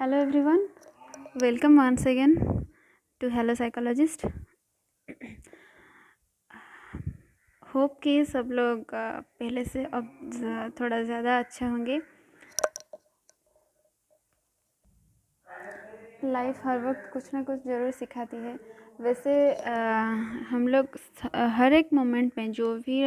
Hello everyone, welcome once again to Hello Psychologist. Hope कि सब लोग पहले से अब थोड़ा ज़्यादा अच्छा होंगे। लाइफ हर वक्त कुछ ना कुछ ज़रूर सिखाती है। वैसे हम लोग हर एक मोमेंट में जो भी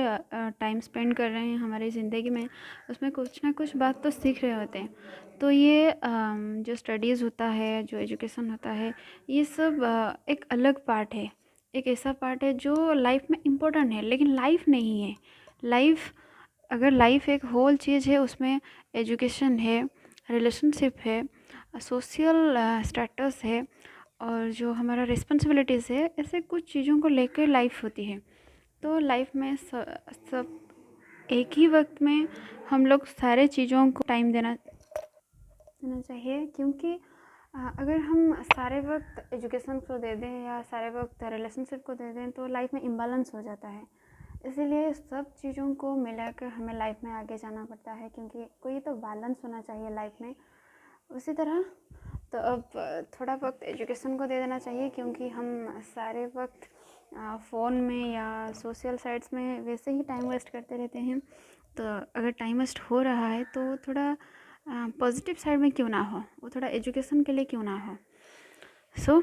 टाइम स्पेंड कर रहे हैं हमारी ज़िंदगी में, उसमें कुछ ना कुछ बात तो सीख रहे होते हैं। तो ये जो स्टडीज़ होता है, जो एजुकेशन होता है, ये सब एक अलग पार्ट है। एक ऐसा पार्ट है जो लाइफ में इम्पोर्टेंट है, लेकिन लाइफ नहीं है। लाइफ अगर लाइफ एक होल चीज़ है, उसमें एजुकेशन है, रिलेशनशिप है, सोशल स्टेटस है और जो हमारा रिस्पॉन्सिबिलिटीज़ है, ऐसे कुछ चीज़ों को लेकर लाइफ होती है। तो लाइफ में सब एक ही वक्त में हम लोग सारे चीज़ों को टाइम देना चाहिए, क्योंकि अगर हम सारे वक्त एजुकेशन को दे दें या सारे वक्त रिलेशनशिप को दे दें तो लाइफ में इम्बैलेंस हो जाता है। इसीलिए सब चीज़ों को मिलाकर हमें लाइफ में आगे जाना पड़ता है, क्योंकि कोई तो बैलेंस होना चाहिए लाइफ में। उसी तरह तो अब थोड़ा वक्त एजुकेशन को दे देना चाहिए, क्योंकि हम सारे वक्त फ़ोन में या सोशल साइट्स में वैसे ही टाइम वेस्ट करते रहते हैं। तो अगर टाइम वेस्ट हो रहा है तो थोड़ा पॉजिटिव साइड में क्यों ना हो, वो थोड़ा एजुकेशन के लिए क्यों ना हो। सो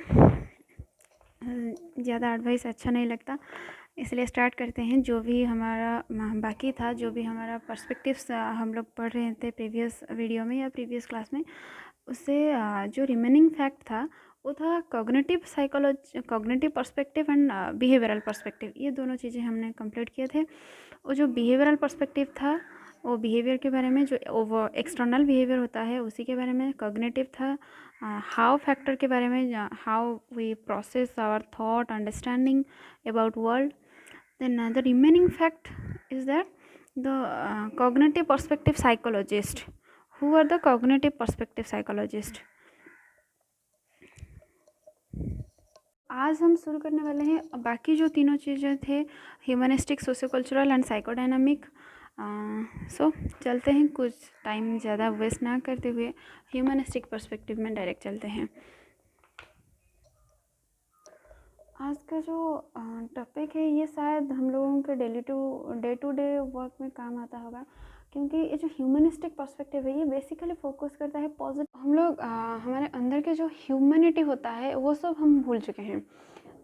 ज़्यादा एडवाइस अच्छा नहीं लगता, इसलिए स्टार्ट करते हैं। जो भी हमारा बाकी था, जो भी हमारा पर्सपेक्टिव्स हम लोग पढ़ रहे थे प्रीवियस वीडियो में या प्रीवियस क्लास में, उससे जो रिमेनिंग फैक्ट था वो था cognitive psychology, cognitive perspective and behavioural perspective. ये दोनों चीज़ें हमने कंप्लीट किए थे। वो जो बिहेवियरल पर्सपेक्टिव था वो बिहेवियर के बारे में, जो वो एक्सटर्नल बिहेवियर होता है उसी के बारे में। कॉग्निटिव था हाउ फैक्टर के बारे में, how we process our thought, understanding about world. Then the remaining fact is that the cognitive perspective psychologist. Who are the cognitive perspective psychologist? आज हम शुरू करने वाले हैं। बाकी जो तीनों चीज़ें थे, ह्यूमनिस्टिक, सोशियो-कल्चरल एंड साइकोडायनामिक। सो चलते हैं, कुछ टाइम ज़्यादा वेस्ट ना करते हुए ह्यूमनिस्टिक पर्सपेक्टिव में डायरेक्ट चलते हैं। आज का जो टॉपिक है ये शायद हम लोगों के डे टू डे वर्क में काम आता होगा, क्योंकि ये जो ह्यूमनिस्टिक पर्सपेक्टिव है ये बेसिकली फोकस करता है पॉजिटिव। हम लोग हमारे अंदर के जो ह्यूमनिटी होता है वो सब हम भूल चुके हैं।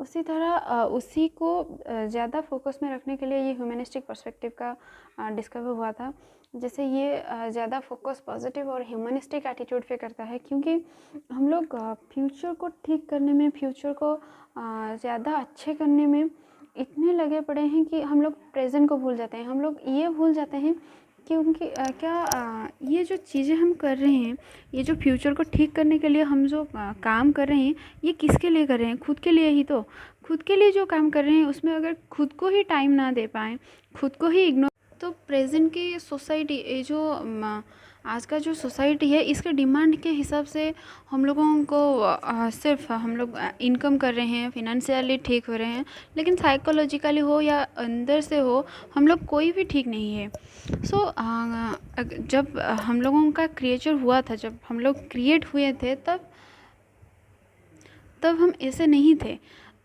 उसी तरह उसी को ज़्यादा फोकस में रखने के लिए ये ह्यूमनिस्टिक पर्सपेक्टिव का डिस्कवर हुआ था। जैसे ये ज़्यादा फोकस पॉजिटिव और ह्यूमनिस्टिक एटीट्यूड पे करता है, क्योंकि हम लोग फ्यूचर को ठीक करने में, फ्यूचर को ज़्यादा अच्छे करने में इतने लगे पड़े हैं कि हम लोग प्रेजेंट को भूल जाते हैं। हम लोग ये भूल जाते हैं क्योंकि ये जो चीज़ें हम कर रहे हैं, ये जो फ्यूचर को ठीक करने के लिए हम जो काम कर रहे हैं, ये किसके लिए कर रहे हैं? खुद के लिए ही तो। खुद के लिए जो काम कर रहे हैं उसमें अगर खुद को ही टाइम ना दे पाएँ, खुद को ही इग्नोर, तो प्रेजेंट की सोसाइटी, ये जो आज का जो सोसाइटी है, इसके डिमांड के हिसाब से हम लोगों को सिर्फ हम लोग इनकम कर रहे हैं, फिनेंशियली ठीक हो रहे हैं, लेकिन साइकोलॉजिकली हो या अंदर से हो, हम लोग कोई भी ठीक नहीं है। सो जब हम लोगों का क्रिएचर हुआ था, जब हम लोग क्रिएट हुए थे, तब हम ऐसे नहीं थे।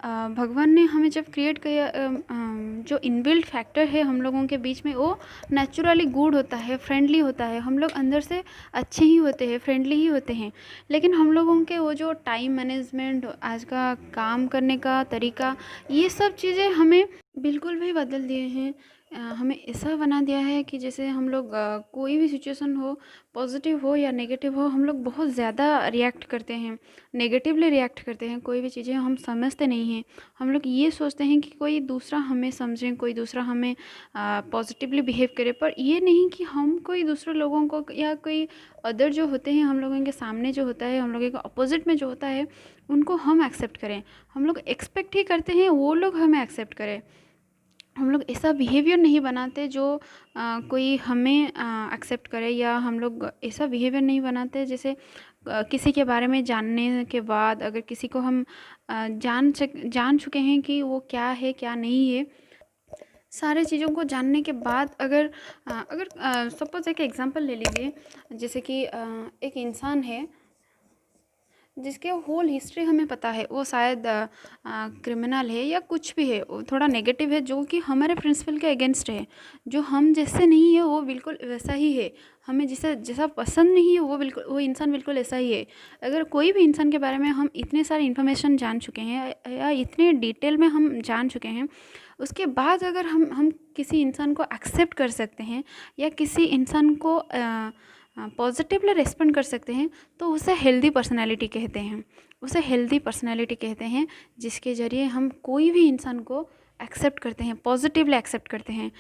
भगवान ने हमें जब क्रिएट किया, जो इनबिल्ट फैक्टर है हम लोगों के बीच में, वो नेचुरली गुड होता है, फ्रेंडली होता है। हम लोग अंदर से अच्छे ही होते हैं, फ्रेंडली ही होते हैं। लेकिन हम लोगों के वो जो टाइम मैनेजमेंट, आज का काम करने का तरीका, ये सब चीज़ें हमें बिल्कुल भी बदल दिए हैं। हमें ऐसा बना दिया है कि जैसे हम लोग कोई भी सिचुएशन हो, पॉजिटिव हो या नेगेटिव हो, हम लोग बहुत ज़्यादा रिएक्ट करते हैं, नेगेटिवली रिएक्ट करते हैं। कोई भी चीज़ें हम समझते नहीं हैं। हम लोग ये सोचते हैं कि कोई दूसरा हमें समझे, कोई दूसरा हमें पॉजिटिवली बिहेव करे, पर ये नहीं कि हम कोई दूसरे लोगों को या कोई अदर जो होते हैं हम लोगों के सामने जो होता है, हम लोगों के अपोजिट में जो होता है, उनको हम एक्सेप्ट करें। हम लोग एक्सपेक्ट ही करते हैं वो लोग हमें एक्सेप्ट करें। हम लोग ऐसा बिहेवियर नहीं बनाते जो कोई हमें एक्सेप्ट करे, या हम लोग ऐसा बिहेवियर नहीं बनाते जैसे किसी के बारे में जानने के बाद, अगर किसी को हम जान चुके हैं कि वो क्या है क्या नहीं है, सारे चीज़ों को जानने के बाद अगर सपोज एक एग्जांपल ले लीजिए। जैसे कि एक इंसान है, जिसके होल हिस्ट्री हमें पता है, वो शायद क्रिमिनल है या कुछ भी है, वो थोड़ा नेगेटिव है, जो कि हमारे प्रिंसिपल के अगेंस्ट है। जो हम जैसे नहीं है वो बिल्कुल वैसा ही है, हमें जैसा जैसा पसंद नहीं है वो बिल्कुल वो इंसान बिल्कुल ऐसा ही है। अगर कोई भी इंसान के बारे में हम इतने सारे इन्फॉर्मेशन जान चुके हैं या इतने डिटेल में हम जान चुके हैं, उसके बाद अगर हम किसी इंसान को एक्सेप्ट कर सकते हैं या किसी इंसान को पॉजिटिवली रिस्पॉन्ड कर सकते हैं, तो उसे हेल्दी पर्सनालिटी कहते हैं। उसे हेल्दी पर्सनालिटी कहते हैं, जिसके ज़रिए हम कोई भी इंसान को एक्सेप्ट करते हैं, पॉजिटिवली एक्सेप्ट करते हैं,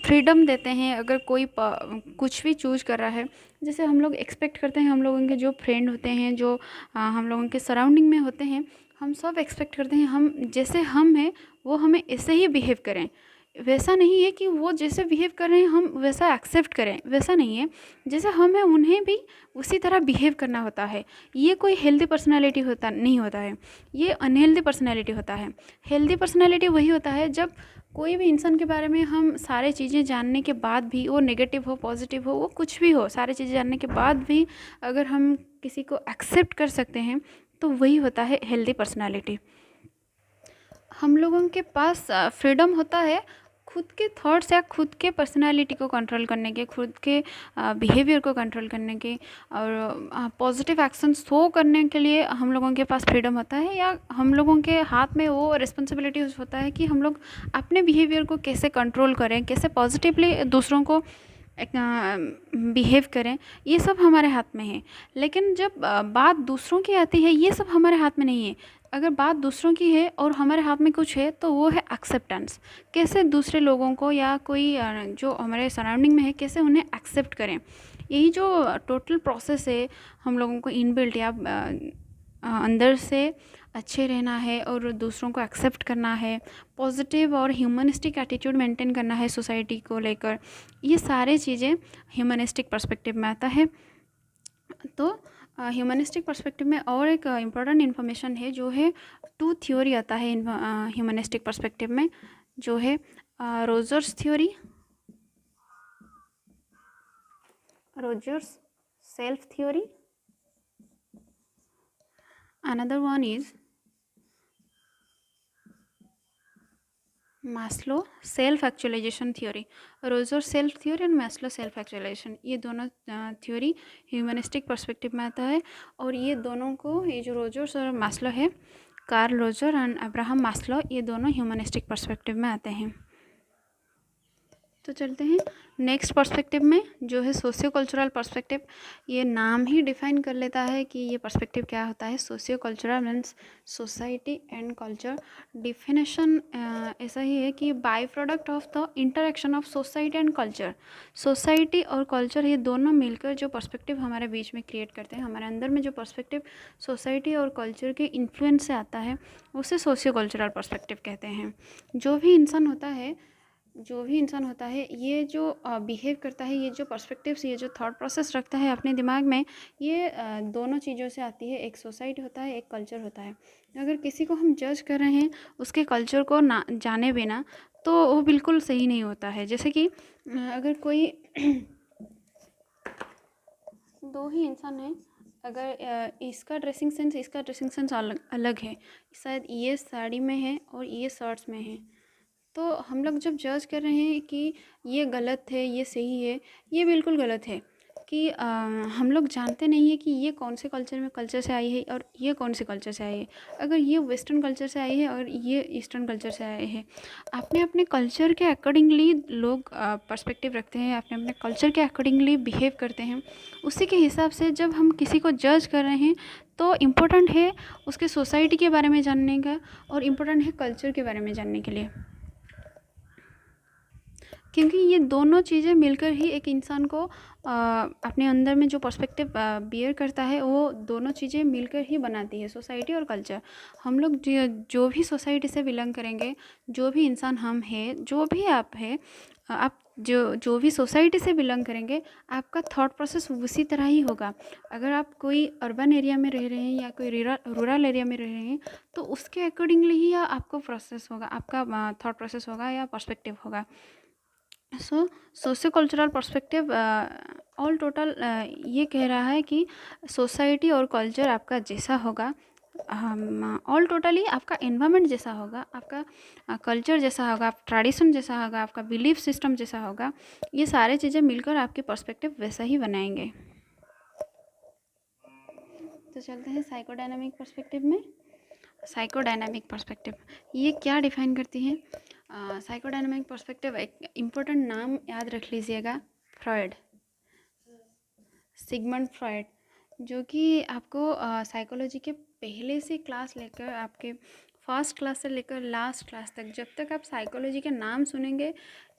फ्रीडम देते हैं। अगर कोई कुछ भी चूज कर रहा है, जैसे हम लोग एक्सपेक्ट करते हैं, हम लोगों के जो फ्रेंड होते हैं, जो हम लोगों के सराउंडिंग में होते हैं, हम सब एक्सपेक्ट करते हैं हम जैसे हम हैं वो हमें ऐसे ही बिहेव करें। वैसा नहीं है कि वो जैसे बिहेव कर रहे हैं हम वैसा एक्सेप्ट करें, वैसा नहीं है। जैसे हम हैं उन्हें भी उसी तरह बिहेव करना होता है। ये कोई हेल्दी पर्सनालिटी होता नहीं होता है, ये अनहेल्दी पर्सनालिटी होता है। हेल्दी पर्सनालिटी वही होता है जब कोई भी इंसान के बारे में हम सारे चीज़ें जानने के बाद भी, वो नेगेटिव हो पॉजिटिव हो वो कुछ भी हो, सारी चीज़ें जानने के बाद भी अगर हम किसी को एक्सेप्ट कर सकते हैं, तो वही होता है हेल्दी पर्सनालिटी। हम लोगों के पास फ्रीडम होता है खुद के थॉट्स या खुद के पर्सनालिटी को कंट्रोल करने के, खुद के बिहेवियर को कंट्रोल करने के, और पॉजिटिव एक्शन शो करने के लिए हम लोगों के पास फ्रीडम होता है, या हम लोगों के हाथ में वो रिस्पॉन्सिबिलिटी होता है कि हम लोग अपने बिहेवियर को कैसे कंट्रोल करें, कैसे पॉजिटिवली दूसरों को बिहेव करें। ये सब हमारे हाथ में है। लेकिन जब बात दूसरों की आती है, ये सब हमारे हाथ में नहीं है। अगर बात दूसरों की है और हमारे हाथ में कुछ है, तो वो है एक्सेप्टेंस। कैसे दूसरे लोगों को या कोई जो हमारे सराउंडिंग में है, कैसे उन्हें एक्सेप्ट करें। यही जो टोटल प्रोसेस है हम लोगों को इनबिल्ट या अंदर से अच्छे रहना है और दूसरों को एक्सेप्ट करना है, पॉजिटिव और ह्यूमनिस्टिक एटीट्यूड मेंटेन करना है सोसाइटी को लेकर। ये सारे चीज़ें ह्यूमनिस्टिक पर्सपेक्टिव में आता है। तो ह्यूमनिस्टिक पर्सपेक्टिव में और एक इम्पॉर्टेंट इन्फॉर्मेशन है, जो है टू थ्योरी आता है ह्यूमनिस्टिक पर्सपेक्टिव में, जो है Rogers theory, Rogers self theory. Another one is Maslow self actualization theory. Roger self theory और मास्लो सेल्फ एक्चुअलाइजेशन, ये दोनों थ्योरी ह्यूमनिस्टिक पर्सपेक्टिव में आता है। और ये दोनों को, ये जो रोजर्स और मास्लो है, Carl Roger and Abraham Maslow, ये दोनों ह्यूमनिस्टिक पर्सपेक्टिव में आते हैं। तो चलते हैं नेक्स्ट पर्सपेक्टिव में, जो है सोशियो कल्चरल पर्सपेक्टिव। ये नाम ही डिफाइन कर लेता है कि ये पर्सपेक्टिव क्या होता है। Socio cultural means society and culture. Definition ऐसा ही है कि by product of the interaction of society and culture. Society और कल्चर ये दोनों मिलकर जो पर्सपेक्टिव हमारे बीच में क्रिएट करते हैं, हमारे अंदर में जो पर्सपेक्टिव सोसाइटी और कल्चर के इन्फ्लुएंस से आता है, उसे सोशियो कल्चरल पर्सपेक्टिव कहते हैं। जो भी इंसान होता है, ये जो बिहेव करता है, ये जो पर्सपेक्टिव्स, ये जो थॉट प्रोसेस रखता है अपने दिमाग में, ये दोनों चीज़ों से आती है। एक सोसाइटी होता है, एक कल्चर होता है। अगर किसी को हम जज कर रहे हैं उसके कल्चर को ना जाने बिना, तो वो बिल्कुल सही नहीं होता है। जैसे कि अगर कोई दो ही इंसान है, अगर इसका ड्रेसिंग सेंस अलग है, शायद ये साड़ी में है और ये शर्ट्स में है, तो हम लोग जब जज कर रहे हैं कि ये गलत है ये सही है, ये बिल्कुल गलत है। कि हम लोग जानते नहीं है कि ये कौन से कल्चर से आई है और ये कौन से कल्चर से आई है। अगर ये वेस्टर्न कल्चर से आई है और ये ईस्टर्न कल्चर से आए हैं, अपने अपने कल्चर के अकॉर्डिंगली लोग पर्सपेक्टिव रखते हैं, अपने अपने कल्चर के अकॉर्डिंगली बिहेव करते हैं। उसी के हिसाब से जब हम किसी को जज कर रहे हैं, तो इम्पोर्टेंट है उसके सोसाइटी के बारे में जानने का और इम्पोर्टेंट है कल्चर के बारे में जानने के लिए, क्योंकि ये दोनों चीज़ें मिलकर ही एक इंसान को अपने अंदर में जो पर्सपेक्टिव बियर करता है, वो दोनों चीज़ें मिलकर ही बनाती है सोसाइटी और कल्चर। हम लोग जो भी सोसाइटी से बिलोंग करेंगे, जो भी इंसान हम हैं, जो भी आप हैं, आप जो भी सोसाइटी से बिलोंग करेंगे, आपका थॉट प्रोसेस उसी तरह ही होगा। अगर आप कोई अर्बन एरिया में रह रहे हैं या कोई रूरल एरिया में रह रहे हैं, तो उसके अकॉर्डिंगली ही आपको प्रोसेस होगा, आपका थॉट प्रोसेस होगा या पर्सपेक्टिव होगा। So socio cultural perspective all total ये कह रहा है कि सोसाइटी और कल्चर आपका जैसा होगा, ऑल टोटली आपका एनवायरनमेंट जैसा होगा, आपका कल्चर जैसा होगा, आप ट्रेडिशन जैसा होगा, आपका बिलीफ सिस्टम जैसा होगा, ये सारी चीज़ें मिलकर आपके पर्सपेक्टिव वैसा ही बनाएंगे। तो चलते हैं साइकोडायनामिक पर्सपेक्टिव में। साइकोडायनामिक पर्सपेक्टिव ये क्या डिफाइन करती है? साइकोडायनामिक पर्सपेक्टिव एक इम्पोर्टेंट नाम याद रख लीजिएगा, फ्रॉयड, सिगमंड फ्रॉयड, जो कि आपको साइकोलॉजी के पहले से क्लास लेकर आपके फर्स्ट क्लास से लेकर लास्ट क्लास तक, जब तक आप साइकोलॉजी के नाम सुनेंगे,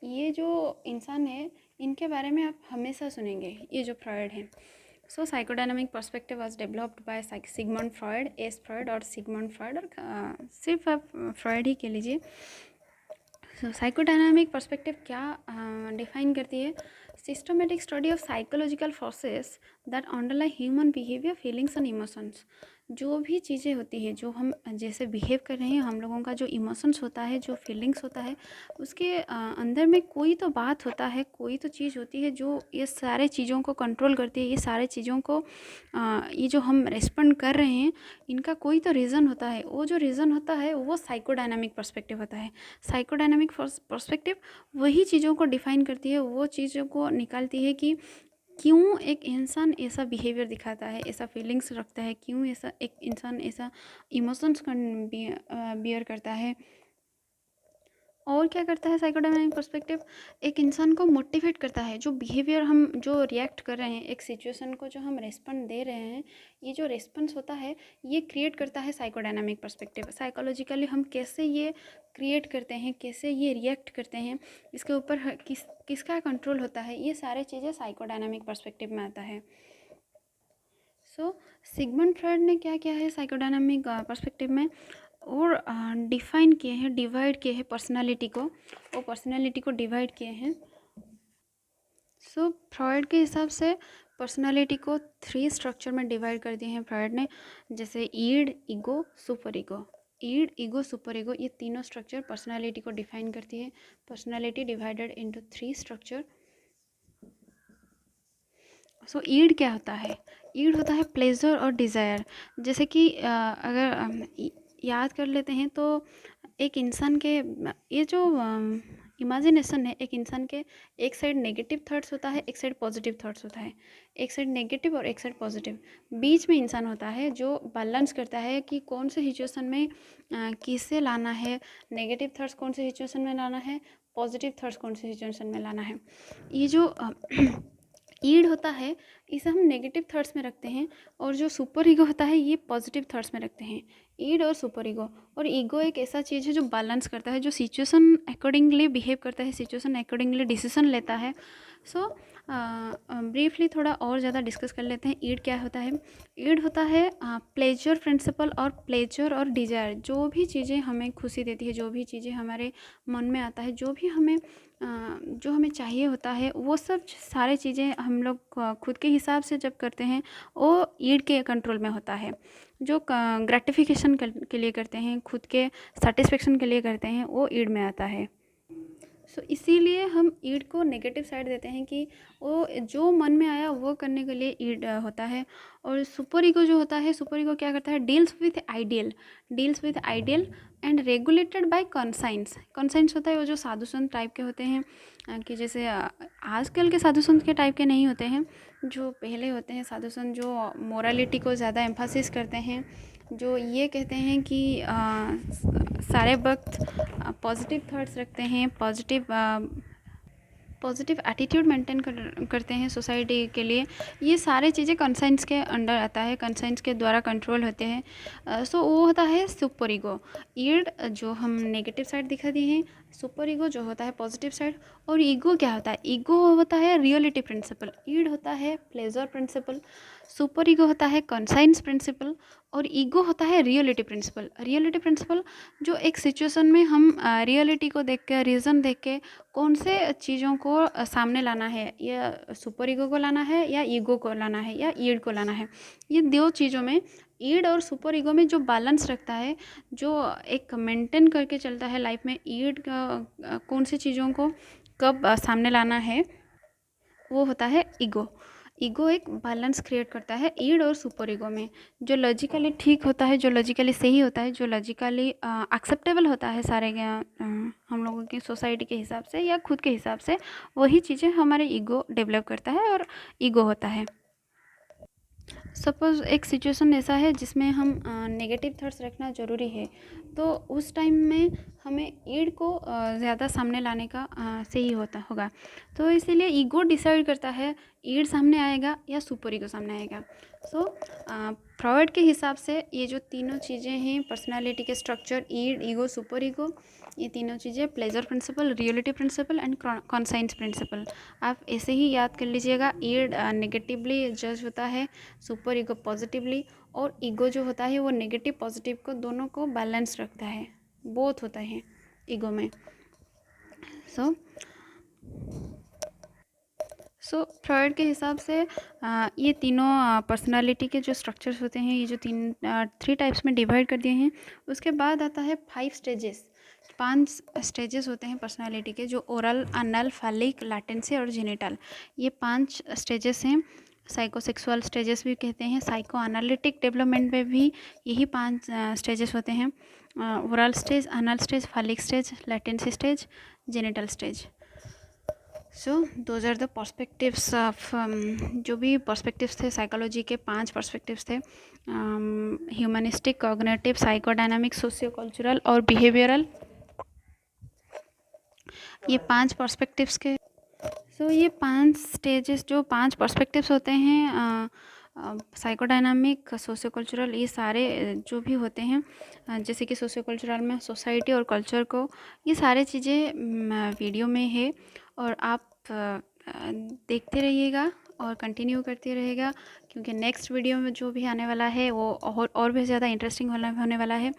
ये जो इंसान है इनके बारे में आप हमेशा सुनेंगे, ये जो फ्रॉयड हैं। So psychodynamic perspective was developed by Sigmund Freud, S Freud और सिगमंड फ्रॉयड, और सिर्फ आप फ्रॉयड ही कह लीजिए। साइकोडायनामिक पर्सपेक्टिव क्या डिफाइन करती है? Systematic study of psychological forces that अंडरलाई human behaviour, feelings and emotions. जो भी चीज़ें होती है, जो हम जैसे बिहेव कर रहे हैं, हम लोगों का जो इमोशंस होता है, जो फीलिंग्स होता है, उसके अंदर में कोई तो बात होता है, कोई तो चीज़ होती है जो ये सारे चीज़ों को कंट्रोल करती है, ये सारे चीज़ों को ये जो हम रेस्पॉन्ड कर रहे हैं, इनका कोई तो रीज़न होता है। वो जो रीज़न होता है वो साइकोडायनामिक पर्सपेक्टिव होता है। साइकोडायनामिक पर्सपेक्टिव वही चीज़ों को डिफाइन करती है, वो चीज़ों को निकालती है कि क्यों एक इंसान ऐसा बिहेवियर दिखाता है, ऐसा फीलिंग्स रखता है, क्यों ऐसा एक इंसान ऐसा इमोशंस बियर करता है। और क्या करता है साइकोडायनामिक पर्सपेक्टिव? एक इंसान को मोटिवेट करता है। जो बिहेवियर हम जो रिएक्ट कर रहे हैं, एक सिचुएशन को जो हम रेस्पॉन्ड दे रहे हैं, ये जो रेस्पॉन्स होता है ये क्रिएट करता है साइकोडायनामिक पर्सपेक्टिव। साइकोलॉजिकली हम कैसे ये क्रिएट करते हैं, कैसे ये रिएक्ट करते हैं, इसके ऊपर किसका कंट्रोल होता है, ये सारे चीज़ें साइकोडायनामिक पर्सपेक्टिव में आता है। सो सिगमंड फ्रॉयड ने क्या किया है साइकोडायनामिक पर्सपेक्टिव में, और डिफाइन किए हैं, डिवाइड किए हैं पर्सनालिटी को, वो पर्सनालिटी को डिवाइड किए हैं। सो फ्रॉयड के हिसाब से पर्सनालिटी को 3 स्ट्रक्चर में डिवाइड कर दिए हैं फ्रॉयड ने, जैसे id, ego, super ego. Id, ego, super ego, ये तीनों स्ट्रक्चर पर्सनालिटी को डिफाइन करती है। Personality divided into 3 structure. So id क्या होता है? ईड होता है प्लेजर और डिज़ायर। जैसे कि अगर याद कर लेते हैं तो एक इंसान के ये जो इमेजिनेशन है, एक इंसान के एक साइड नेगेटिव थॉट्स होता है, एक साइड पॉजिटिव थॉट्स होता है, एक साइड नेगेटिव और एक साइड पॉजिटिव, बीच में इंसान होता है जो बैलेंस करता है कि कौन से सिचुएशन में किसे लाना है, नेगेटिव थॉट्स कौन से सिचुएशन में लाना है, पॉजिटिव थॉट्स कौन से सिचुएशन में लाना है। ये जो ईड होता है इसे हम नेगेटिव थॉट्स में रखते हैं, और जो सुपर ईगो होता है ये पॉजिटिव थॉट्स में रखते हैं। ईड और सुपर ईगो, और ईगो एक ऐसा चीज़ है जो बैलेंस करता है, जो सिचुएशन अकॉर्डिंगली बिहेव करता है, सिचुएशन अकॉर्डिंगली डिसीजन लेता है। सो ब्रीफली थोड़ा और ज़्यादा डिस्कस कर लेते हैं ईड क्या होता है। ईड होता है प्लेजर प्रिंसिपल और प्लेजर और डिज़ायर। जो भी चीज़ें हमें खुशी देती है, जो भी चीज़ें हमारे मन में आता है, जो भी हमें जो हमें चाहिए होता है, वो सब सारे चीज़ें हम लोग खुद के हिसाब से जब करते हैं वो ईड के कंट्रोल में होता है। जो ग्रेटिफिकेशन के लिए करते हैं, खुद के सेटिस्फेक्शन के लिए करते हैं, वो ईड में आता है। सो इसीलिए हम ईड को नेगेटिव साइड देते हैं कि वो जो मन में आया वो करने के लिए ईड होता है। और सुपर ईगो जो होता है, सुपर ईगो क्या करता है? Deals with ideal and regulated by conscience. Conscience होता है वो जो साधु संत टाइप के होते हैं, कि जैसे आजकल के साधु संत के टाइप के नहीं होते हैं, जो पहले होते हैं साधु संत, जो मोरालिटी को ज़्यादा एम्फासिस करते हैं, जो ये कहते हैं कि सारे वक्त पॉजिटिव थॉट्स रखते हैं, पॉजिटिव एटीट्यूड मेंटेन करते हैं सोसाइटी के लिए। ये सारे चीज़ें कंसाइंस के अंडर आता है, कंसाइंस के द्वारा कंट्रोल होते हैं। सो वो होता है सुपर ईगो। ईड जो हम नेगेटिव साइड दिखा दिए हैं, सुपर ईगो जो होता है पॉजिटिव साइड। और ईगो क्या होता है? ईगो होता है रियलिटी प्रिंसिपल, ईड होता है प्लेजर प्रिंसिपल, सुपर ईगो होता है कंसाइंस प्रिंसिपल, और ईगो होता है रियलिटी प्रिंसिपल। रियलिटी प्रिंसिपल जो एक सिचुएशन में हम रियलिटी को देख के, रीज़न देख के कौन से चीज़ों को सामने लाना है, या सुपर ईगो को लाना है, या ईगो को लाना है, या ईड को लाना है। ये दो चीज़ों में, ईड और सुपर ईगो में जो बैलेंस रखता है, जो एक मेंटेन करके चलता है लाइफ में, ईड कौन सी चीज़ों को कब सामने लाना है, वो होता है ईगो। ईगो एक बैलेंस क्रिएट करता है ईड और सुपर ईगो में। जो लॉजिकली ठीक होता है, जो लॉजिकली सही होता है, जो लॉजिकली एक्सेप्टेबल होता है सारे हम लोगों की सोसाइटी के हिसाब से या खुद के हिसाब से, वही चीज़ें हमारे ईगो डेवलप करता है और ईगो होता है। सपोज़ एक सिचुएशन ऐसा है जिसमें हम नेगेटिव थॉट्स रखना ज़रूरी है, तो उस टाइम में हमें ईड को ज़्यादा सामने लाने का सही होता होगा। तो इसीलिए ईगो डिसाइड करता है ईड सामने आएगा या सुपर ईगो सामने आएगा। सो फ्रॉइड के हिसाब से ये जो तीनों चीज़ें हैं, पर्सनालिटी के structure, id, ego, super ego, ये तीनों चीज़ें pleasure principle, reality principle and conscience principle, आप ऐसे ही याद कर लीजिएगा। ईड नेगेटिवली जज होता है, सुपर ईगो पॉजिटिवली, और ईगो जो होता है वो नेगेटिव पॉजिटिव को दोनों को बैलेंस रखता है, बोथ होता है ईगो में। सो फ्रॉइड के हिसाब से ये तीनों पर्सनालिटी के जो स्ट्रक्चर्स होते हैं, ये जो 3 टाइप्स में डिवाइड कर दिए हैं। उसके बाद आता है 5 स्टेजेस। 5 स्टेजेस होते हैं पर्सनालिटी के, जो ओरल, अनल, फैलिक, लैटेंसी और जेनिटल। ये 5 स्टेजेस हैं। साइकोसेक्सुअल स्टेजेस भी कहते हैं। साइको एनालिटिक डेवलपमेंट में भी यही 5 स्टेजेस होते हैं। Oral stage, anal stage, phallic stage, latency stage, genital stage. So those are the perspectives of, जो भी पर्सपेक्टिव्स थे साइकोलॉजी के, 5 पर्सपेक्टिव्स थे, humanistic, cognitive, psychodynamic, socio cultural और बिहेवियरल। ये 5 पर्सपेक्टिव्स के, सो ये 5 स्टेजेस, जो 5 पर्सपेक्टिव्स होते हैं, साइकोडायनामिक, सोशियो कल्चरल, ये सारे जो भी होते हैं, जैसे कि सोशियो कल्चरल में सोसाइटी और कल्चर को, ये सारे चीज़ें वीडियो में है, और आप देखते रहिएगा और कंटिन्यू करते रहिएगा, क्योंकि नेक्स्ट वीडियो में जो भी आने वाला है वो और भी ज़्यादा इंटरेस्टिंग होने वाला है।